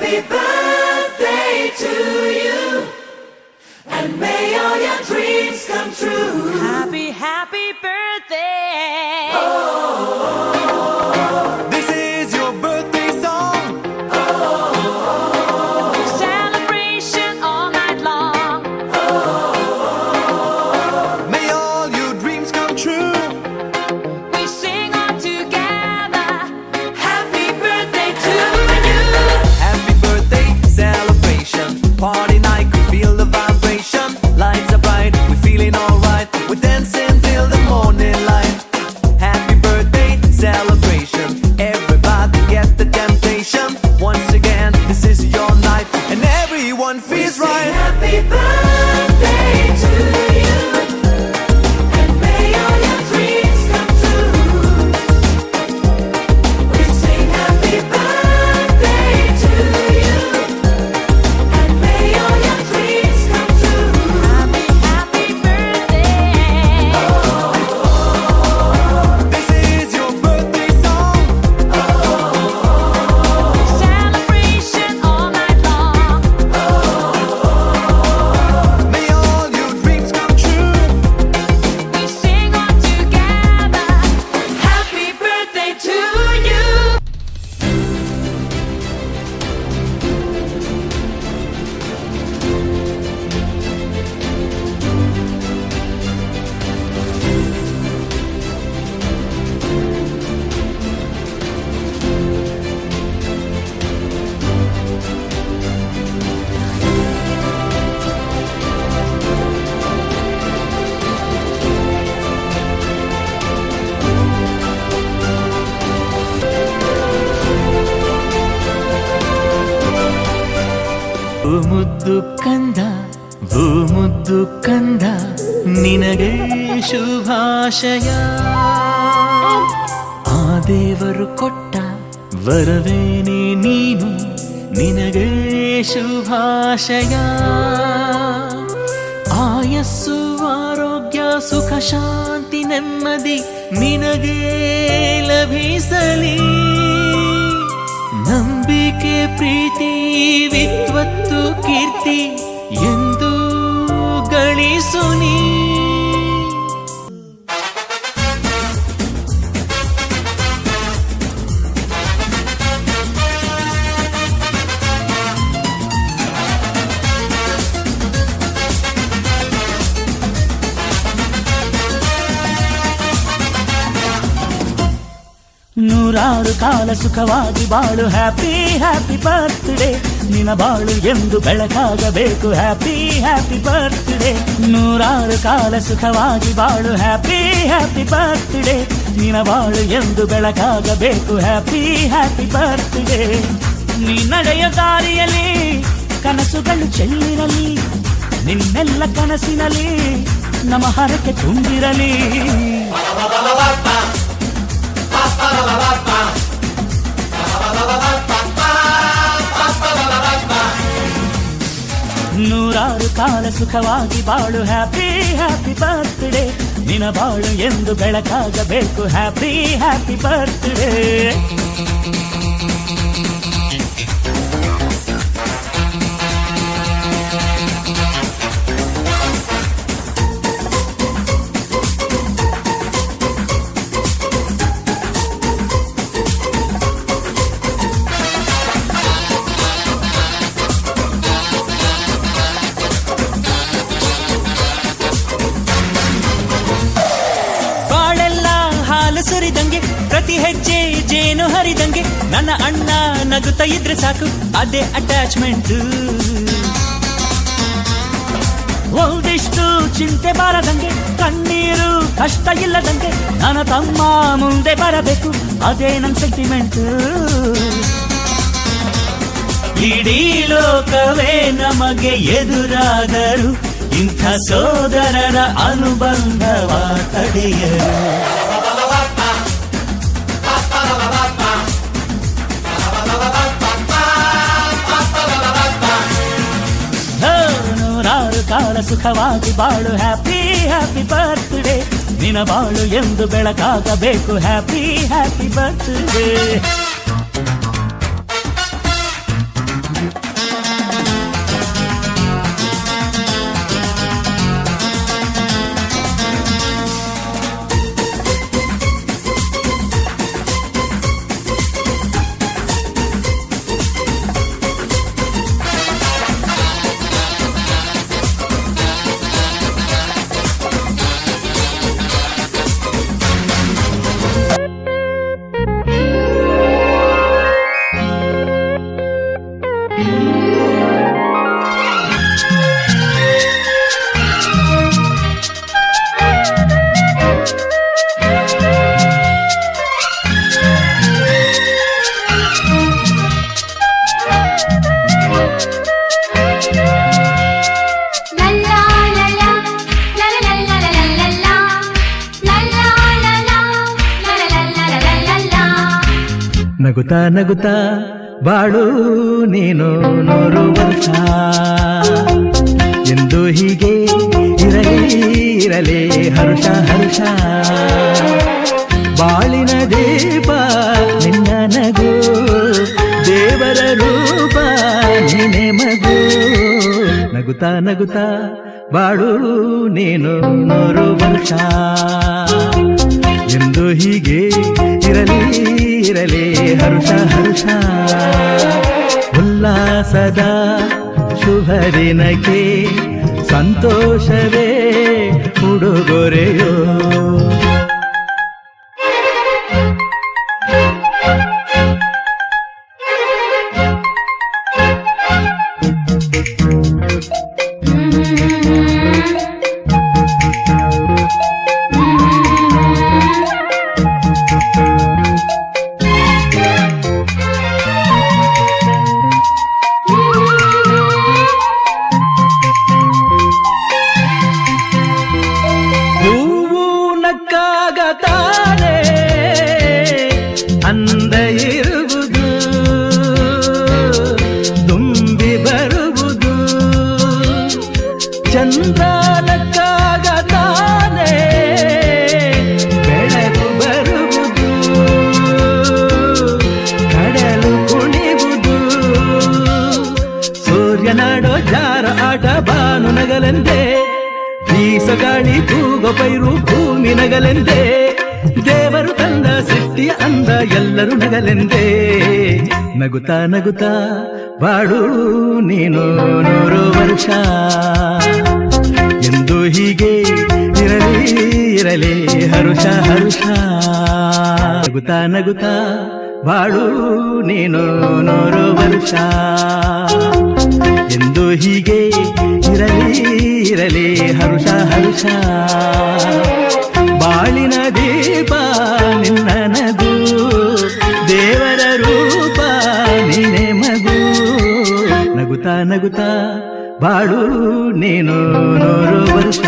happy birthday to you, and may all your dreams come true. Happy, happy birthday. This is your birthday song. Celebration all night long. May all your dreams come true. We sing all together. Happy birthday to you. Happy birthday celebration. Party night, we feel the vibration. Lights are bright, we're feeling alright. We're dancing till the morning light. Happy birthday celebration. Everybody get the temptation. Once again, this is your night, and everyone feels Sing right. happy birthday to you, and may all your dreams come true. We sing happy birthday to you, and may all your dreams come true. Happy, happy birthday. This is your birthday song. Celebration all night long. May all your dreams come true. We sing all together. Happy birthday to you. ಓ ಮುದ್ದು ಕಂದ ಓ ಮುದ್ದು ಕಂದ ನಿನಗೆ ಶುಭಾಶಯ. ಆ ದೇವರು ಕೊಟ್ಟ ವರವೇನೆ ನೀನು, ನಿನಗೆ ಶುಭಾಶಯ. ಆಯಸ್ಸು ಆರೋಗ್ಯ ಸುಖ ಶಾಂತಿ ನೆಮ್ಮದಿ ನಿನಗೆ ಲಭಿಸಲಿ. ನಂಬಿಕೆ ಪ್ರೀತಿ ವಿದ್ವತ್ತು ಕೀರ್ತಿ ಎಂದು ಗಳಿಸು ನೀ. ನೂರಾರು ಕಾಲ ಸುಖವಾಗಿ ಬಾಳು. Happy happy birthday. ನಿನ ಬಾಳು ಎಂದು ಬೆಳಕಾಗಬೇಕು. Happy happy birthday. ನೂರಾರು ಕಾಲ ಸುಖವಾಗಿ ಬಾಳು. Happy happy birthday. ನಿನ ಬಾಳು ಎಂದು ಬೆಳಕಾಗಬೇಕು. Happy happy birthday. ನೀ ನಡೆಯ ದಾರಿಯಲ್ಲಿ ಕನಸುಗಳು ಚೆಲ್ಲಿರಲಿ. ನಿನ್ನೆಲ್ಲ ಕನಸಿನಲ್ಲಿ ನಮ್ಮ ಹರಕೆ ತುಂಬಿರಲಿ. ನೂರಾರು ಕಾಲ ಸುಖವಾಗಿ ಬಾಳು. Happy happy birthday. ನಿನ ಬಾಳು ಎಂದು ಬೆಳಕಾಗಬೇಕು. Happy happy birthday. ಬಾಳೆಲ್ಲ ಹಾಲು ಸುರಿದಂಗೆ, ಪ್ರತಿ ಹೆಜ್ಜೆ ಜೇನು ಹರಿದಂಗೆ, ನನ್ನ ಅಣ್ಣ ನಗುತ್ತಾ ಇದ್ರೆ ಸಾಕು, ಅದೇ ಅಟ್ಯಾಚ್ಮೆಂಟ್. ಒಂದಿಷ್ಟು ಚಿಂತೆ ಬಾರದಂಗೆ, ಕಣ್ಣೀರು ಕಷ್ಟ ಇಲ್ಲದಂಗೆ, ನನ್ನ ತಮ್ಮ ಮುಂದೆ ಬರಬೇಕು, ಅದೇ ನನ್ನ ಸೆಂಟಿಮೆಂಟ್. ಇಡೀ ಲೋಕವೇ ನಮಗೆ ಎದುರಾದರು, ಇಂಥ ಸೋದರರ ಅನುಬಂಧವ ತಡೆಯರು. ನೂರಾರು ಕಾಲ ಸುಖವಾಗಿ ಬಾಳು. Happy happy birthday. ನಿನ ಬಾಳು ಎಂದು ಬೆಳಕಾಗಬೇಕು. Happy happy birthday. ನಗುತ್ತಾ ನಗುತ್ತಾ ಬಾಳು ನೀನು 100 ವರ್ಷ ಎಂದು ಹೀಗೆ ಇರಲಿ ಹರುಷ ಹರುಷ ಬಾಳಿನ ದೀಪ ನಿನ್ನ ನಗು ದೇವರ ರೂಪ ನೀನೆ ಮಗು ನಗುತ್ತಾ ನಗುತ್ತಾ ಬಾಳು ನೀನು 100 ವರ್ಷ ಎಂದು ಹೀಗೆ ಇರಲಿ ಹರುಷ ಹರುಷ ಉಲ್ಲಾಸದ ಶುಭ ದಿನಕ್ಕೆ ಸಂತೋಷವೇ ಉಡುಗೊರೆಯೋ ಹೂವು ನಕ್ಕಾಗ ತಾನೇ ಅಂದ ಇರುವುದು ತುಂಬಿ ಬರುವುದು ಚಂದ್ರ ನಕ್ಕಾಗ ತಾನೇ ಬೆಳಕು ಬರುವುದು ಕಡಲು ಕುಣಿವುದು ಸೂರ್ಯನಾಡೋ ಜಾರ ಆಟ ಬಾನು ನಗಲೆಂದೇ ಬೀಸಗಾಳಿ ತೂಗೋ ಪೈರು ಭೂಮಿ ನಗಲೆಂದೇ ದೇವರು ತಂದ ಸೃಷ್ಟಿಯ ಅಂದ ಎಲ್ಲರೂ ನಗಲೆಂದೇ ನಗುತ್ತಾ ನಗುತ್ತಾ ಬಾಳು ನೀನು 100 ವರ್ಷ ಎಂದು ಹೀಗೆ ಇರಲಿ ಹರುಷ ಹರುಷ ನಗುತ್ತಾ ನಗುತ್ತಾ ಬಾಳು ನೀನು 100 ವರ್ಷ ಎಂದು ಹೀಗೆ ಇರಲಿ ಹರುಷ ಹರುಷ ಬಾಳಿನ ದೀಪ ನಿನ್ನ ನಗು ದೇವರ ರೂಪ ನೀನೆ ಮಗು ನಗುತ್ತಾ ನಗುತ್ತಾ ಬಾಳು ನೀನು 100 ವರ್ಷ